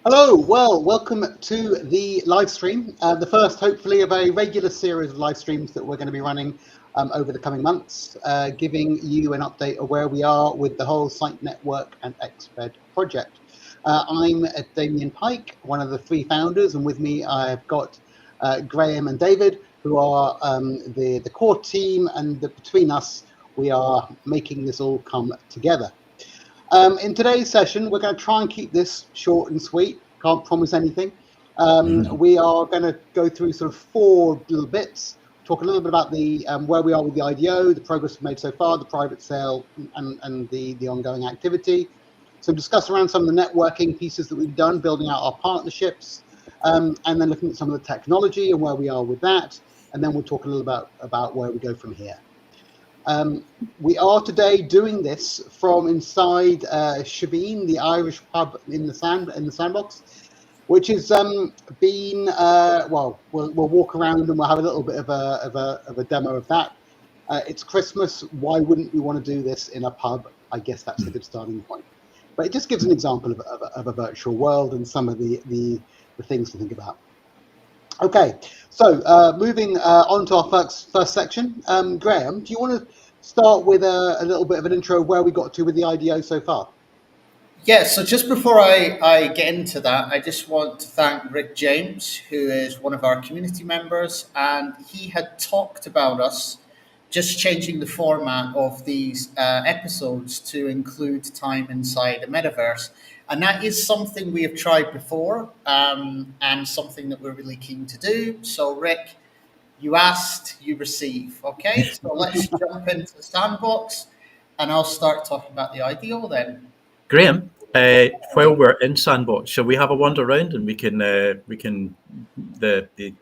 Hello, well, welcome to the live stream, the first, hopefully, of a regular series of live streams that we're going to be running over the coming months, giving you an update of where we are with the whole Site Network and XFed project. I'm Damien Pike, one of the three founders, and with me I've got Graham and David, who are the core team, and between us we are making this all come together. In today's session, we're going to try and keep this short and sweet. Can't promise anything. We are going to go through sort of four little bits, talk a little bit about the where we are with the IDO, the progress we've made so far, the private sale, and the ongoing activity. So discuss around some of the networking pieces that we've done, building out our partnerships, and then looking at some of the technology and where we are with that. And then we'll talk a little about where we go from here. We are today doing this from inside Shabeen, the Irish pub in the Sandbox, which has been well. We'll walk around and we'll have a little bit of a demo of that. It's Christmas. Why wouldn't we want to do this in a pub? I guess that's a good starting point. But it just gives an example of a virtual world and some of the things to think about. Okay, so moving on to our first section. Graham, do you want to start with a little bit of an intro of where we got to with the IDO so far? Yeah, so just before I get into that, I just want to thank Rick James, who is one of our community members, and he had talked about us just changing the format of these episodes to include time inside a metaverse. And that is something we have tried before, and something that we're really keen to do. So, Rick, you asked, you receive. Okay, so let's jump into the Sandbox, and I'll start talking about the IDO then. Graham, while we're in Sandbox, shall we have a wander around and we can the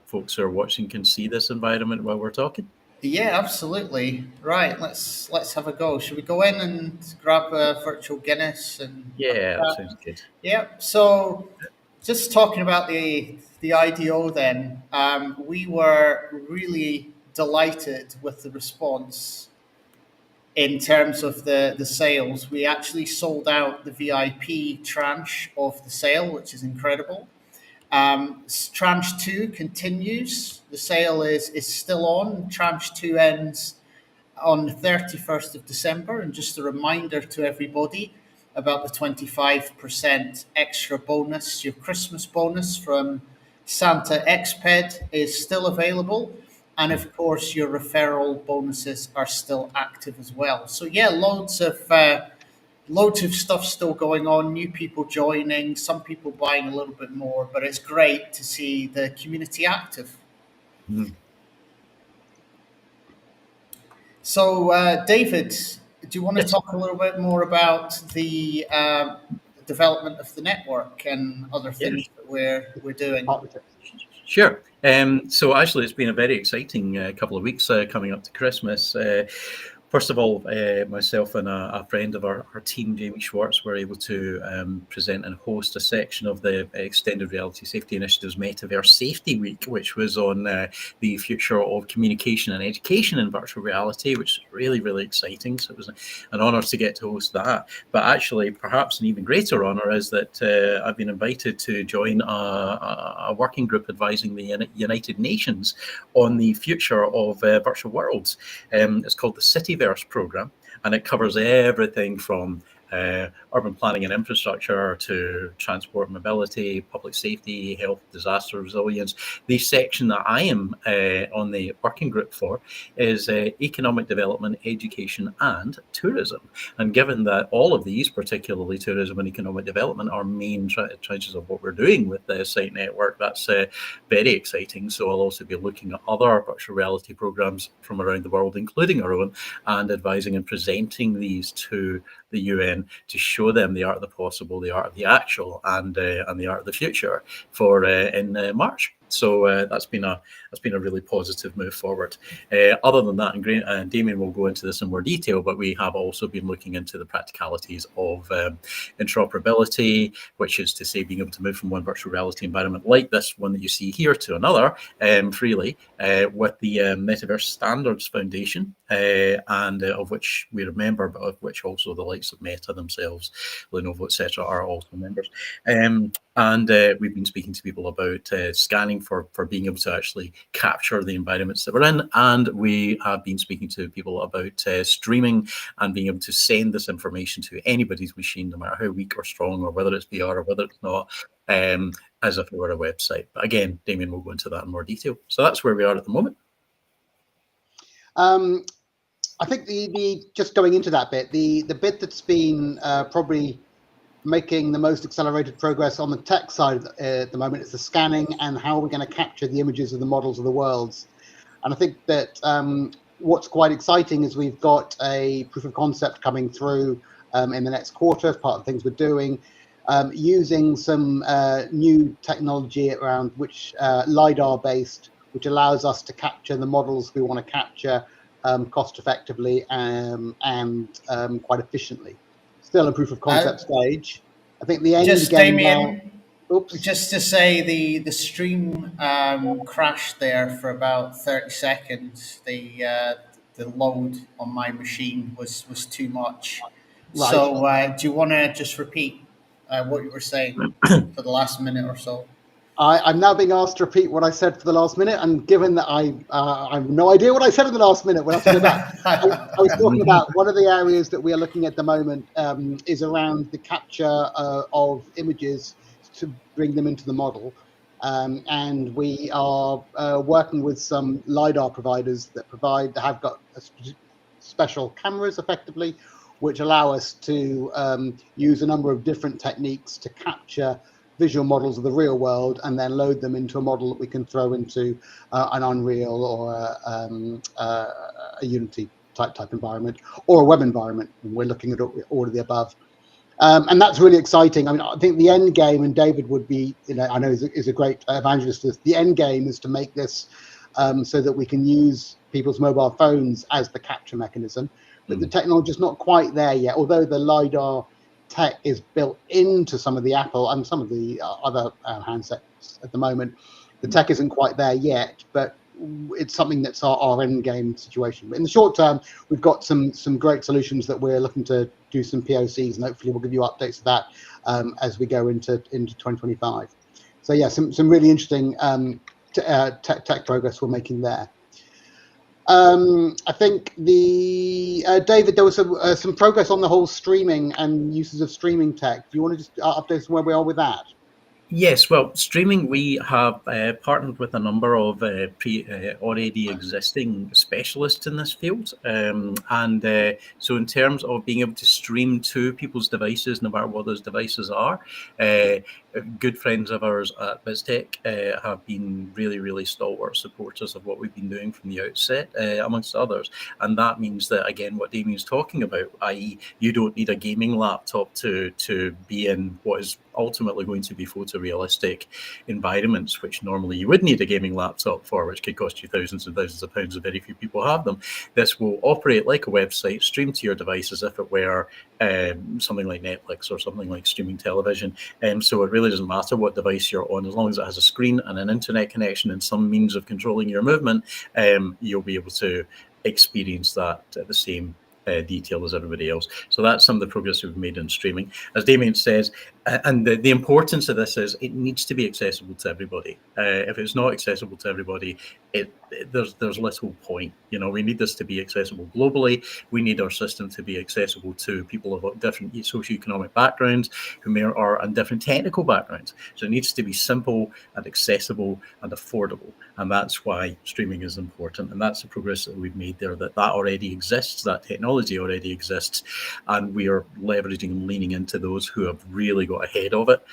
folks who are watching can see this environment while we're talking? Yeah, absolutely. Right, let's have a go. Should we go in and grab a virtual Guinness and Yeah, that sounds good. Yeah. So, just talking about the IDO, then we were really delighted with the response in terms of the sales. We actually sold out the VIP tranche of the sale, which is incredible. Tranche 2 continues. The sale is still on. Tranche 2 ends on the 31st of December. And just a reminder to everybody about the 25% extra bonus, your Christmas bonus from Santa XPED is still available. And of course, your referral bonuses are still active as well. So yeah, loads of stuff still going on, new people joining, some people buying a little bit more, but it's great to see the community active. So, David, do you want to talk a little bit more about the development of the network and other things that we're doing? Sure. So actually, it's been a very exciting couple of weeks coming up to Christmas. First of all, myself and a friend of our team, Jamie Schwartz, were able to present and host a section of the Extended Reality Safety Initiative's Metaverse Safety Week, which was on the future of communication and education in virtual reality, which is really, really exciting. So it was an honour to get to host that. But actually, perhaps an even greater honour is that I've been invited to join a working group advising the United Nations on the future of virtual worlds. It's called the Cityverse program, and it covers everything from urban planning and infrastructure to transport mobility, public safety, health, disaster resilience. The section that I am on the working group for is economic development, education and tourism. And given that all of these, particularly tourism and economic development, are main tranches of what we're doing with the Site Network, that's very exciting. So I'll also be looking at other virtual reality programs from around the world, including our own, and advising and presenting these to the UN to show them the art of the possible, the art of the actual, and the art of the future for in March. So that's been a really positive move forward. Other than that, and Damien will go into this in more detail, but we have also been looking into the practicalities of interoperability, which is to say being able to move from one virtual reality environment like this one that you see here to another freely with the Metaverse Standards Foundation, and of which we're a member, but of which also the likes of Meta themselves, Lenovo, etc., are also members. And we've been speaking to people about scanning for being able to actually capture the environments that we're in. And we have been speaking to people about streaming and being able to send this information to anybody's machine, no matter how weak or strong, or whether it's VR or whether it's not, as if it were a website. But again, Damien will go into that in more detail. So that's where we are at the moment. I think the just going into that bit, the bit that's been probably making the most accelerated progress on the tech side at the moment is the scanning and how we're going to capture the images of the models of the worlds. And I think that what's quite exciting is we've got a proof of concept coming through in the next quarter as part of things we're doing, using some new technology around which LiDAR based, which allows us to capture the models we want to capture cost effectively and quite efficiently. Still a proof of concept stage. I think the end just game Damien, now. Oops. Just to say, the stream crashed there for about 30 seconds. The load on my machine was too much. Right. So do you want to just repeat what you were saying for the last minute or so? I'm now being asked to repeat what I said for the last minute, and given that I have no idea what I said in the last minute, we'll have to go back. I was talking about one of the areas that we are looking at the moment is around the capture of images to bring them into the model, and we are working with some LiDAR providers that have got special cameras, effectively, which allow us to use a number of different techniques to capture visual models of the real world and then load them into a model that we can throw into an Unreal or a Unity type environment or a web environment. And we're looking at all of the above. And that's really exciting. I mean, I think the end game, and David would be, I know is a great evangelist. The end game is to make this so that we can use people's mobile phones as the capture mechanism. But the technology is not quite there yet, although the LiDAR tech is built into some of the Apple and some of the other handsets at the moment. The tech isn't quite there yet, but it's something that's our end game situation. But in the short term, we've got some great solutions that we're looking to do some POCs, and hopefully we'll give you updates of that as we go into 2025. So yeah, some really interesting tech progress we're making there. I think David, there was some progress on the whole streaming and uses of streaming tech. Do you want to just update us where we are with that? Yes, well, streaming, we have partnered with a number of already existing specialists in this field. So in terms of being able to stream to people's devices, no matter what those devices are, good friends of ours at BizTech have been really, really stalwart supporters of what we've been doing from the outset, amongst others. And that means that, again, what Damien's talking about, i.e. you don't need a gaming laptop to be in what is ultimately going to be photorealistic environments, which normally you would need a gaming laptop for, which could cost you thousands and thousands of pounds, and very few people have them. This will operate like a website, stream to your device as if it were something like Netflix or something like streaming television. So it really doesn't matter what device you're on, as long as it has a screen and an internet connection and some means of controlling your movement, you'll be able to experience that at the same detail as everybody else. So that's some of the progress we've made in streaming. As Damien says, and the importance of this is it needs to be accessible to everybody. If it's not accessible to everybody, there's little point. We need this to be accessible globally. We need our system to be accessible to people of different socioeconomic backgrounds and different technical backgrounds. So it needs to be simple and accessible and affordable. And that's why streaming is important. And that's the progress that we've made there, that already exists, that technology already exists. And we are leveraging and leaning into those who have really got ahead of it.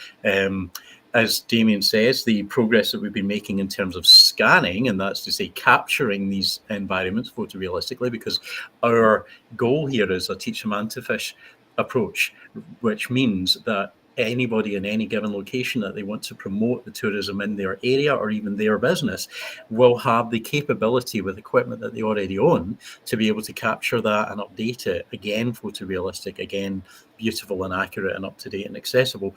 As Damien says, the progress that we've been making in terms of scanning, and that's to say capturing these environments photorealistically, because our goal here is a teach a man to fish approach, which means that anybody in any given location that they want to promote the tourism in their area or even their business will have the capability with equipment that they already own to be able to capture that and update it, again photorealistic, again beautiful and accurate and up to date and accessible.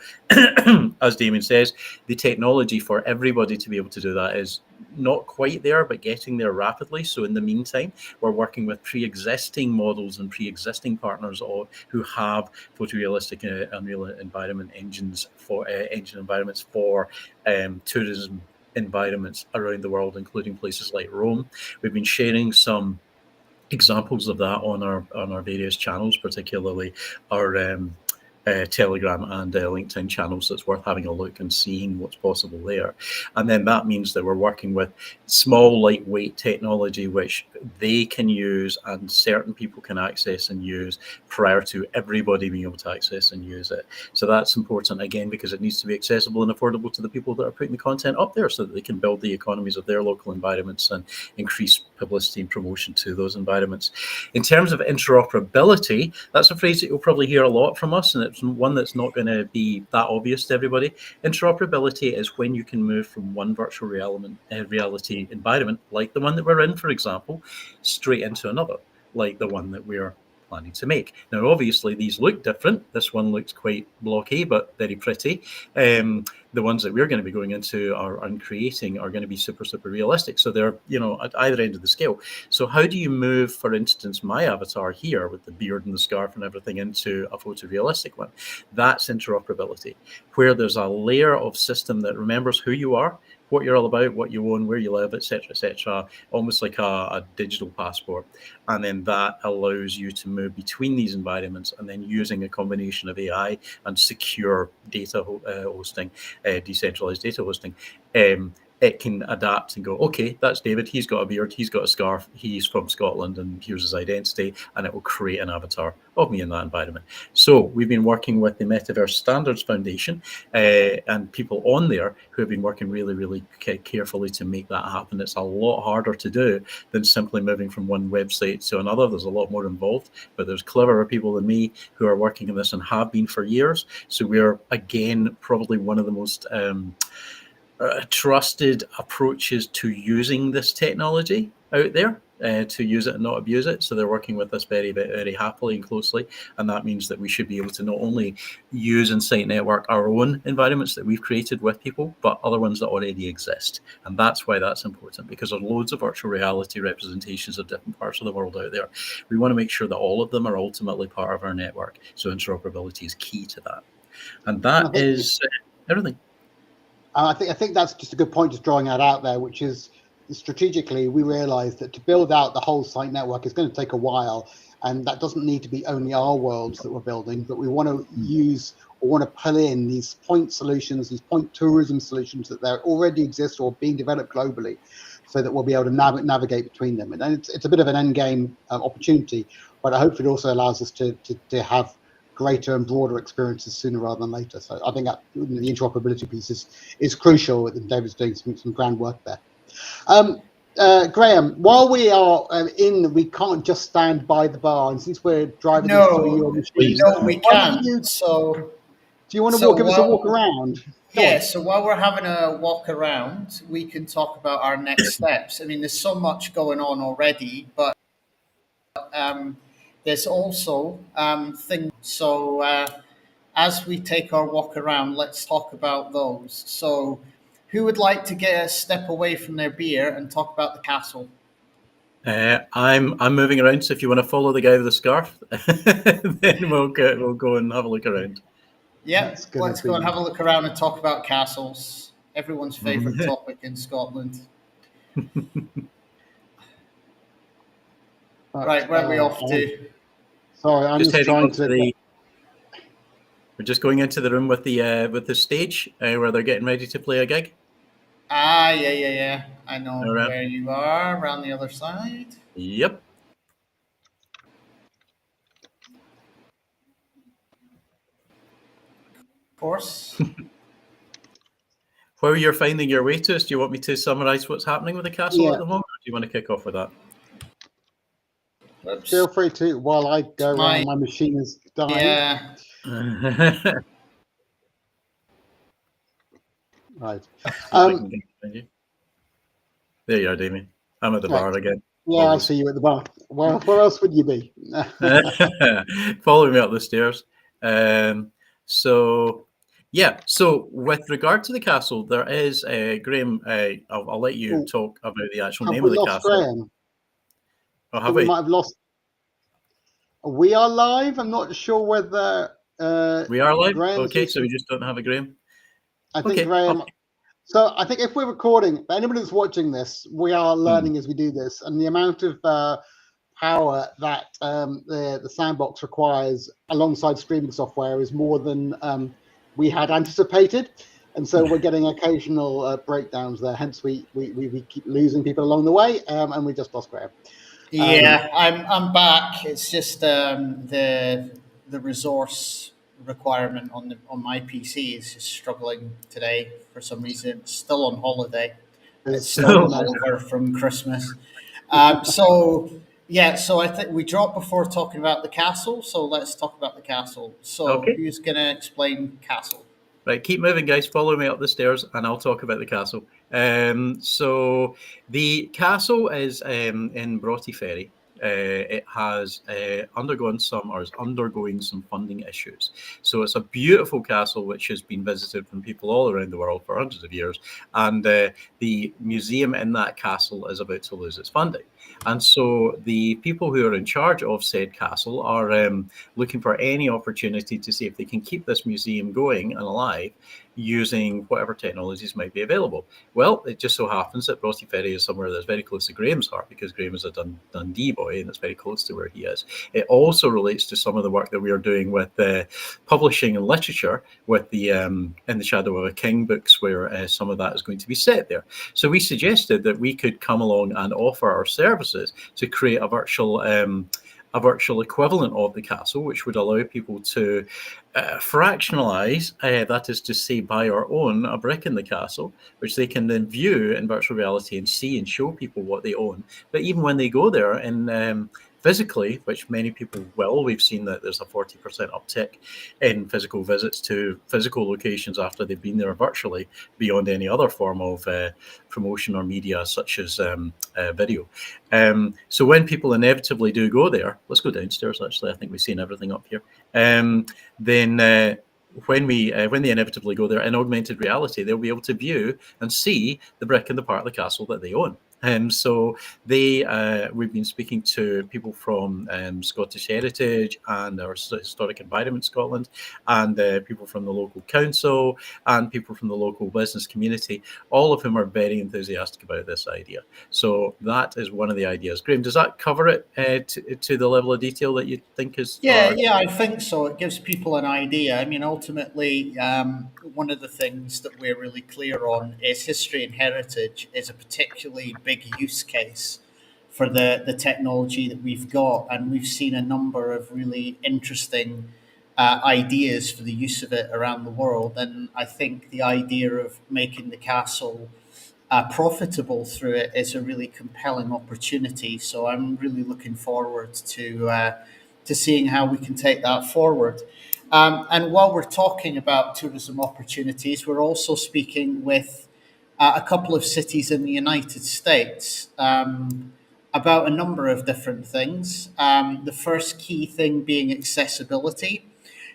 As Damien says, the technology for everybody to be able to do that is not quite there, but getting there rapidly. So in the meantime, we're working with pre-existing models and pre-existing partners who have photorealistic Unreal environment engines for engine environments for tourism environments around the world, including places like Rome. We've been sharing some examples of that on our various channels, particularly our Telegram and LinkedIn channels. So it's worth having a look and seeing what's possible there. And then that means that we're working with small, lightweight technology, which they can use and certain people can access and use prior to everybody being able to access and use it. So that's important, again, because it needs to be accessible and affordable to the people that are putting the content up there so that they can build the economies of their local environments and increase publicity and promotion to those environments. In terms of interoperability, that's a phrase that you'll probably hear a lot from us, and it's one that's not going to be that obvious to everybody. Interoperability is when you can move from one virtual reality environment, like the one that we're in, for example, straight into another, like the one that we're planning to make. Now, obviously, these look different. This one looks quite blocky, but very pretty. The ones that we're going to be going into and creating are going to be super, super realistic. So they're, at either end of the scale. So how do you move, for instance, my avatar here with the beard and the scarf and everything into a photorealistic one? That's interoperability, where there's a layer of system that remembers who you are, what you're all about, what you own, where you live, etc., almost like a digital passport. And then that allows you to move between these environments, and then using a combination of AI and secure data hosting, decentralized data hosting, it can adapt and go, okay, that's David, he's got a beard, he's got a scarf, he's from Scotland, and here's his identity, and it will create an avatar of me in that environment. So we've been working with the Metaverse Standards Foundation and people on there who have been working really, really carefully to make that happen. It's a lot harder to do than simply moving from one website to another. There's a lot more involved, but there's cleverer people than me who are working on this and have been for years. So we're, again, probably one of the most trusted approaches to using this technology out there, to use it and not abuse it. So they're working with us very, very happily and closely. And that means that we should be able to not only use Insight Network our own environments that we've created with people, but other ones that already exist. And that's why that's important, because there's loads of virtual reality representations of different parts of the world out there. We want to make sure that all of them are ultimately part of our network. So interoperability is key to that. And that is everything. I think that's just a good point, just drawing that out there, which is strategically, we realize that to build out the whole site network is going to take a while, and that doesn't need to be only our worlds that we're building, but we want to use or want to pull in these point solutions, these point tourism solutions that there already exist or being developed globally, so that we'll be able to navigate between them. And it's a bit of an end game opportunity, but I hope it also allows us to have greater and broader experiences sooner rather than later. So I think that the interoperability piece is crucial, and David's doing some grand work there. Graham, while we are we can't just stand by the bar, and since we're driving through your machine, we can. So do you want to give us a walk around? So while we're having a walk around, we can talk about our next steps. I mean, there's so much going on already, but there's also things. So as we take our walk around, let's talk about those. So who would like to get a step away from their beer and talk about the castle? I'm moving around, so if you want to follow the guy with the scarf, then we'll go and have a look around. Yeah, let's go and have a look around and talk about castles. Everyone's favourite topic in Scotland. Right, where are we off to? Sorry, I'm just trying to. We're just going into the room with the stage where they're getting ready to play a gig. Yeah. I know where you are, around the other side. Yep. Of course. Where you're finding your way to us, do you want me to summarise what's happening with the castle at the moment, or do you want to kick off with that? Oops. Feel free to, while I go around, my machine is dying. Yeah. Right. There you are, Damien. I'm at the bar again. Yeah, always. I see you at the bar. Well, where else would you be? Following me up the stairs. So Yeah. So with regard to the castle, there is Graham. I'll let you Oh, talk about the actual have name we of the lost castle. Graham? Or I have think we we? might have lost. We are live. I'm not sure whether We are live. Graham's Okay, just. so we just don't have a Graham. I think Okay. Graham. So I think if we're recording, for anybody that's watching this, we are learning as we do this, and the amount of power that the Sandbox requires alongside streaming software is more than we had anticipated, and so we're getting occasional breakdowns there. Hence, we keep losing people along the way, and we just lost Graham. Yeah, I'm back. It's just the resource requirement on my PC is just struggling today for some reason. It's still on holiday. It's It's still So, still not over from Christmas. So yeah, so I think we dropped before talking about the castle. So let's talk about the castle. So okay. who's going to explain castle? Right, keep moving, guys. Follow me up the stairs, and I'll talk about the castle. So the castle is in Broughty Ferry. It has undergone some, or is undergoing some funding issues. So it's a beautiful castle which has been visited from people all around the world for hundreds of years, and the museum in that castle is about to lose its funding. And so the people who are in charge of said castle are looking for any opportunity to see if they can keep this museum going and alive using whatever technologies might be available. Well, it just so happens that Broughty Ferry is somewhere that's very close to Graham's heart, because Graham is a Dundee boy and it's very close to where he is. It also relates to some of the work that we are doing with publishing and literature with the In the Shadow of a King books, where some of that is going to be set there. So we suggested that we could come along and offer our services to create a virtual equivalent of the castle, which would allow people to fractionalize, that is to say, buy or own a brick in the castle, which they can then view in virtual reality and see and show people what they own. But even when they go there in physically, which many people will, we've seen that there's a 40% uptick in physical visits to physical locations after they've been there virtually, beyond any other form of promotion or media such as video. So when people inevitably do go there, let's go downstairs. Actually, I think we've seen everything up here. Then when they inevitably go there in augmented reality, they'll be able to view and see the brick and the part of the castle that they own. So we've been speaking to people from Scottish Heritage and our Historic Environment Scotland, and people from the local council and people from the local business community, all of whom are very enthusiastic about this idea. So that is one of the ideas. Graham, does that cover it to the level of detail that you think is? Yeah, I think so. It gives people an idea. I mean, ultimately, one of the things that we're really clear on is history and heritage is a particularly big use case for the technology that we've got. And we've seen a number of really interesting ideas for the use of it around the world. And I think the idea of making the castle profitable through it is a really compelling opportunity. So I'm really looking forward to seeing how we can take that forward. And while we're talking about tourism opportunities, we're also speaking with a couple of cities in the United States about a number of different things. The first key thing being accessibility.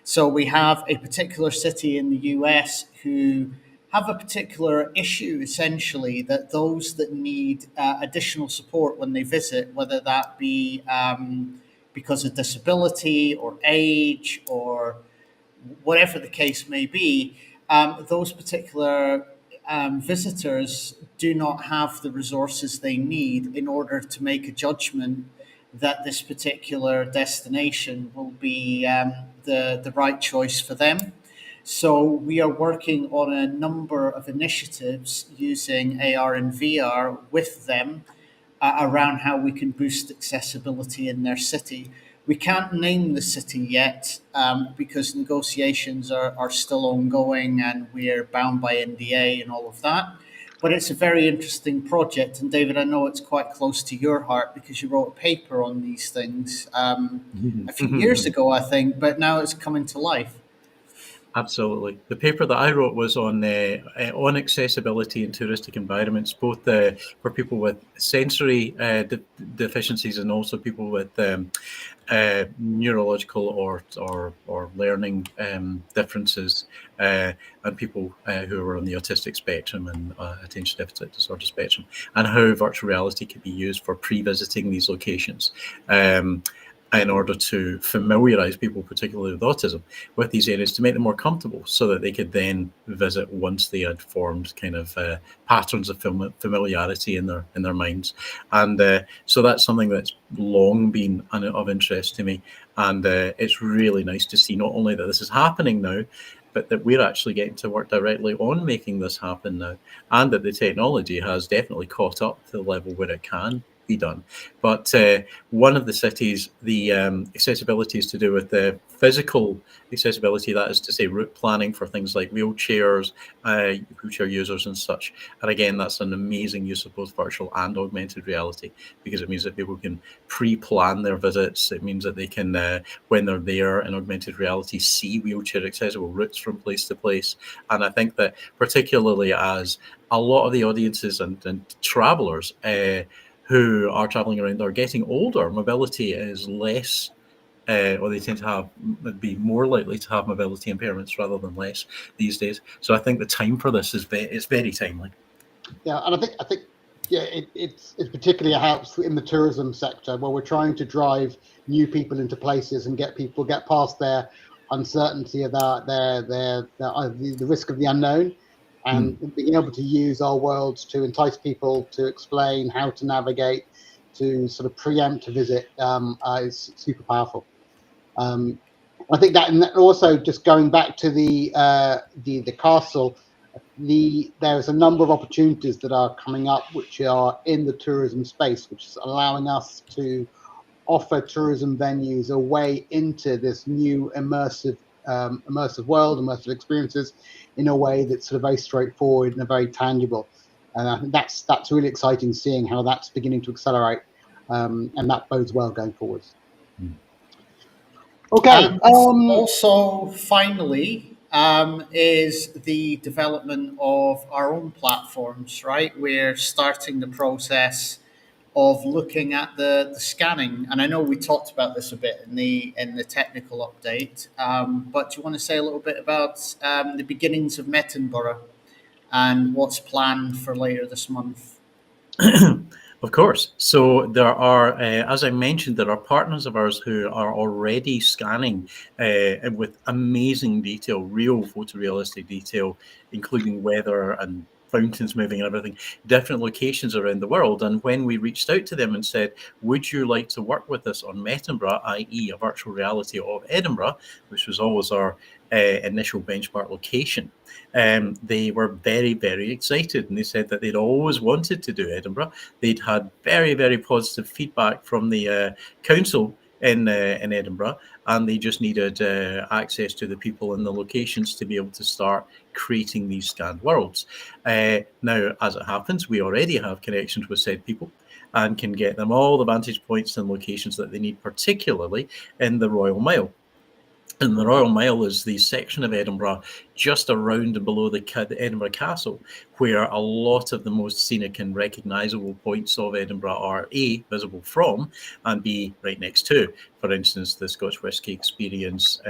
So we have a particular city in the US who have a particular issue, essentially, that those that need additional support when they visit, whether that be because of disability or age or whatever the case may be, those particular visitors do not have the resources they need in order to make a judgment that this particular destination will be the right choice for them. So we are working on a number of initiatives using AR and VR with them around how we can boost accessibility in their city. We can't name the city yet because negotiations are still ongoing and we're bound by NDA and all of that. But it's a very interesting project. And David, I know it's quite close to your heart because you wrote a paper on these things a few years ago, I think, but now it's coming to life. Absolutely. The paper that I wrote was on accessibility in touristic environments, both for people with sensory deficiencies and also people with neurological or learning differences, and people who are on the autistic spectrum and attention deficit disorder spectrum, and how virtual reality can be used for pre-visiting these locations. In order to familiarize people, particularly with autism, with these areas to make them more comfortable so that they could then visit once they had formed kind of patterns of familiarity in their minds. And so that's something that's long been of interest to me. And it's really nice to see not only that this is happening now, but that we're actually getting to work directly on making this happen now, and that the technology has definitely caught up to the level where it can be done. But one of the cities, the accessibility is to do with the physical accessibility, that is to say route planning for things like wheelchairs, wheelchair users and such. And again, that's an amazing use of both virtual and augmented reality, because it means that people can pre-plan their visits. It means that they can, when they're there in augmented reality, see wheelchair accessible routes from place to place. And I think that particularly as a lot of the audiences and travelers who are traveling around are getting older, mobility is less, or they tend to be more likely to have mobility impairments rather than less these days. So I think the time for this is very timely. Yeah, and I think yeah, it's particularly helps in the tourism sector where we're trying to drive new people into places and get past their uncertainty about the risk of the unknown, and being able to use our worlds to entice people to explain how to navigate, to sort of preempt a visit is super powerful. I think that, and also just going back to the castle, there's a number of opportunities that are coming up which are in the tourism space, which is allowing us to offer tourism venues a way into this new immersive world, immersive experiences, in a way that's sort of very straightforward and very tangible. And I think that's really exciting, seeing how that's beginning to accelerate, and that bodes well going forwards. Okay. Also, finally, is the development of our own platforms, right? We're starting the process of looking at the scanning, and I know we talked about this a bit in the technical update. But do you want to say a little bit about the beginnings of Mettenborough and what's planned for later this month? Of course. So there are, as I mentioned, there are partners of ours who are already scanning with amazing detail, real photorealistic detail, including weather and fountains moving and everything, different locations around the world. And when we reached out to them and said, would you like to work with us on Mettenborough, i.e. a virtual reality of Edinburgh, which was always our initial benchmark location, they were very, very excited. And they said that they'd always wanted to do Edinburgh. They'd had very, very positive feedback from the council in Edinburgh, and they just needed access to the people and the locations to be able to start creating these scanned worlds. Now, as it happens, we already have connections with said people and can get them all the vantage points and locations that they need, particularly in the Royal Mile. And the Royal Mile is the section of Edinburgh just around and below the Edinburgh Castle, where a lot of the most scenic and recognisable points of Edinburgh are A, visible from, and B, right next to. For instance, the Scotch Whisky Experience,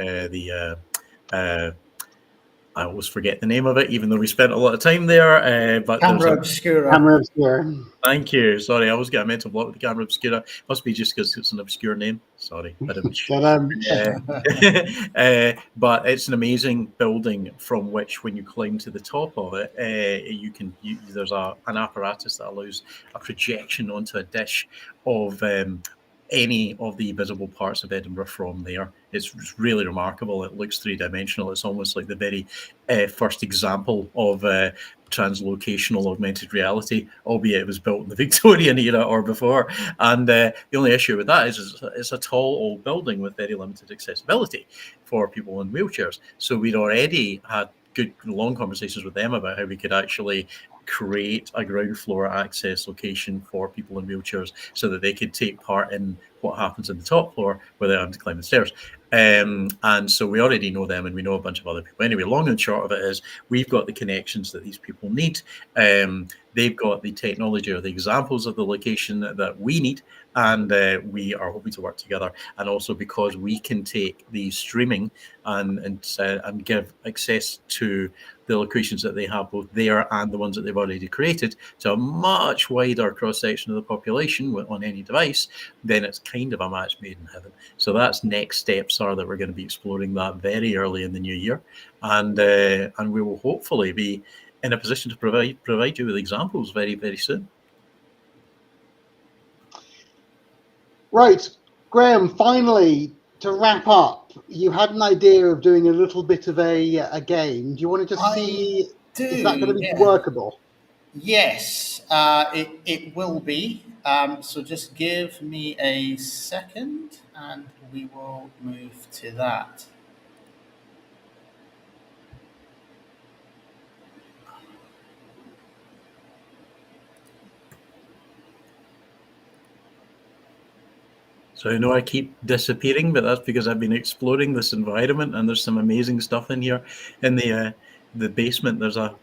I always forget the name of it, even though we spent a lot of time there. But Camera Obscura. Camera Obscura. Thank you. Sorry, I always get a mental block with the Camera Obscura. Must be just because it's an obscure name. Sorry. But it's an amazing building from which, when you climb to the top of it, there's an apparatus that allows a projection onto a dish of any of the visible parts of Edinburgh from there. It's really remarkable. It looks three-dimensional. It's almost like the very first example of translocational augmented reality, albeit it was built in the Victorian era or before. And the only issue with that is it's a tall old building with very limited accessibility for people in wheelchairs. So we'd already had good long conversations with them about how we could actually create a ground floor access location for people in wheelchairs so that they could take part in what happens in the top floor where they have to climb the stairs. And so we already know them, and we know a bunch of other people. Anyway, long and short of it is we've got the connections that these people need. They've got the technology or the examples of the location that we need, and we are hoping to work together. And also because we can take the streaming and give access to the locations that they have both there and the ones that they've already created to a much wider cross-section of the population on any device, then it's kind of a match made in heaven. So that's next steps are that we're going to be exploring that very early in the new year, and we will hopefully be in a position to provide you with examples very, very soon. Right, Graham, finally, to wrap up, you had an idea of doing a little bit of a game. Do you want to just see, is that going to be workable? Yes, it will be. So just give me a second and we will move to that. So I know I keep disappearing, but that's because I've been exploring this environment, and there's some amazing stuff in here. In the basement, there's a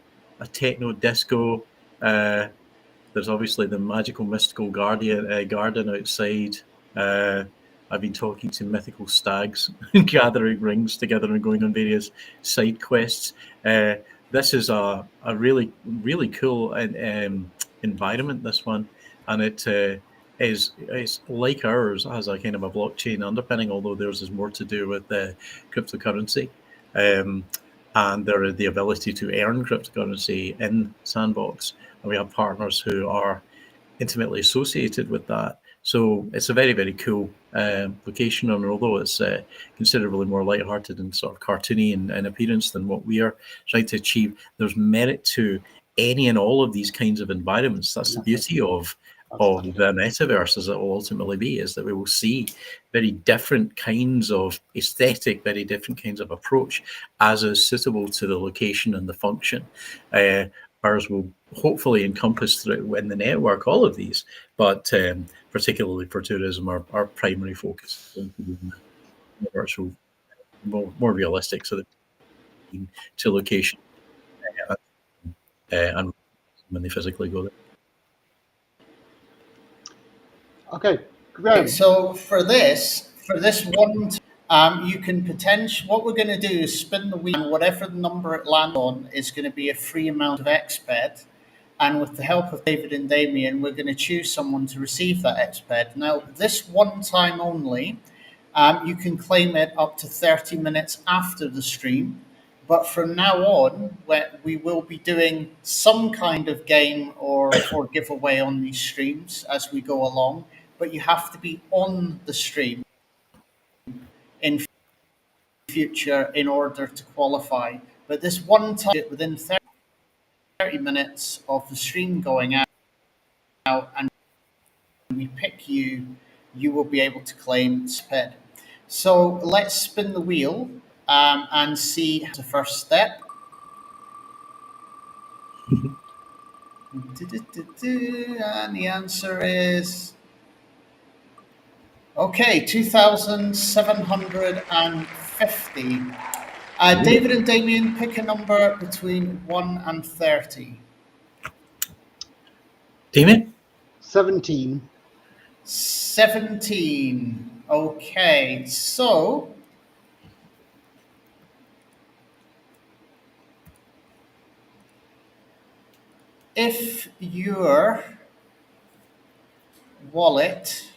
techno disco. There's obviously the magical mystical garden outside. I've been talking to mythical stags, gathering rings together and going on various side quests. This is a really, really cool environment, this one, and it's like ours, has a kind of a blockchain underpinning, although theirs is more to do with cryptocurrency. And there is the ability to earn cryptocurrency in Sandbox. And we have partners who are intimately associated with that. So it's a very, very cool location. And although it's considerably more lighthearted and sort of cartoony in appearance than what we are trying to achieve, there's merit to any and all of these kinds of environments. That's the beauty of the metaverse, as it will ultimately be, is that we will see very different kinds of aesthetic, very different kinds of approach as is suitable to the location and the function. Ours will hopefully encompass through in the network all of these, but particularly for tourism, our primary focus is going to be the virtual, more realistic, so that to location and when they physically go there. Okay, great. So for this one, you can potentially, what we're going to do is spin the wheel, and whatever the number it lands on is going to be a free amount of XPED. And with the help of David and Damien, we're going to choose someone to receive that XPED. Now, this one time only, you can claim it up to 30 minutes after the stream. But from now on, we will be doing some kind of game or giveaway on these streams as we go along. But you have to be on the stream in future in order to qualify. But this one time, within 30 minutes of the stream going out, and we pick you, you will be able to claim XPED. So let's spin the wheel and see the first step. And the answer is okay, 2,750. David and Damien, pick a number between 1 and 30. Damien? 17. 17. Okay, so if your wallet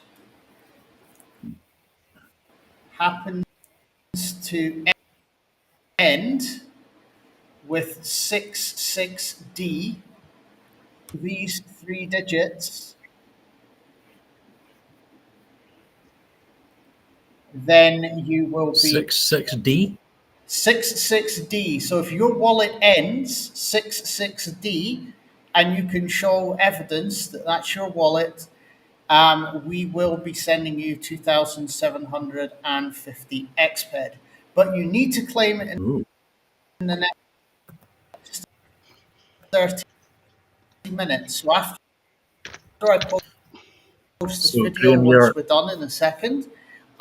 happens to end with 66D, these 3 digits, then you will be 66D. 66D. So if your wallet ends 66D, and you can show evidence that that's your wallet, we will be sending you 2,750 XPED. But you need to claim it in the next 30 minutes. So after I post this video, once we're done in a second,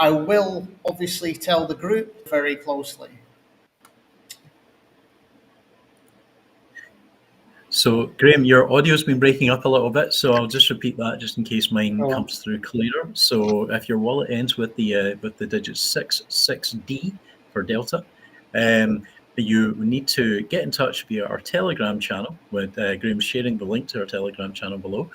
I will obviously tell the group very closely. So, Graham, your audio's been breaking up a little bit, so I'll just repeat that just in case mine comes through clearer. So, if your wallet ends with the digit 66D for Delta, you need to get in touch via our Telegram channel. With Graham's sharing the link to our Telegram channel below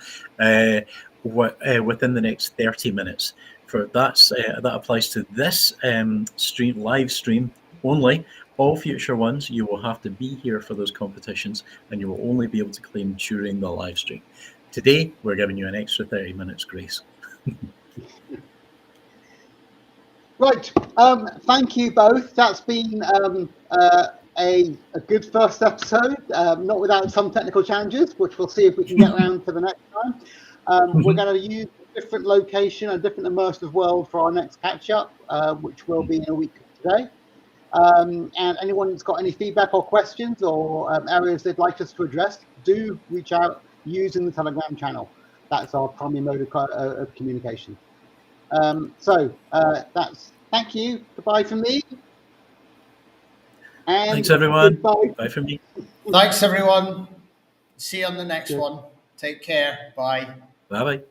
within the next 30 minutes. For that applies to this live stream only. All future ones, you will have to be here for those competitions, and you will only be able to claim during the live stream. Today, we're giving you an extra 30 minutes grace. Right. Thank you both. That's been a good first episode, not without some technical challenges, which we'll see if we can get around for the next time. We're going to use a different location, a different immersive world for our next catch-up, which will be in a week today. And anyone that's got any feedback or questions or areas they'd like us to address, do reach out using the Telegram channel. That's our primary mode of communication. Thank you. Goodbye from me. And thanks, everyone. Goodbye. Bye from me. Thanks, everyone. See you on the next one. Take care. Bye. Bye-bye.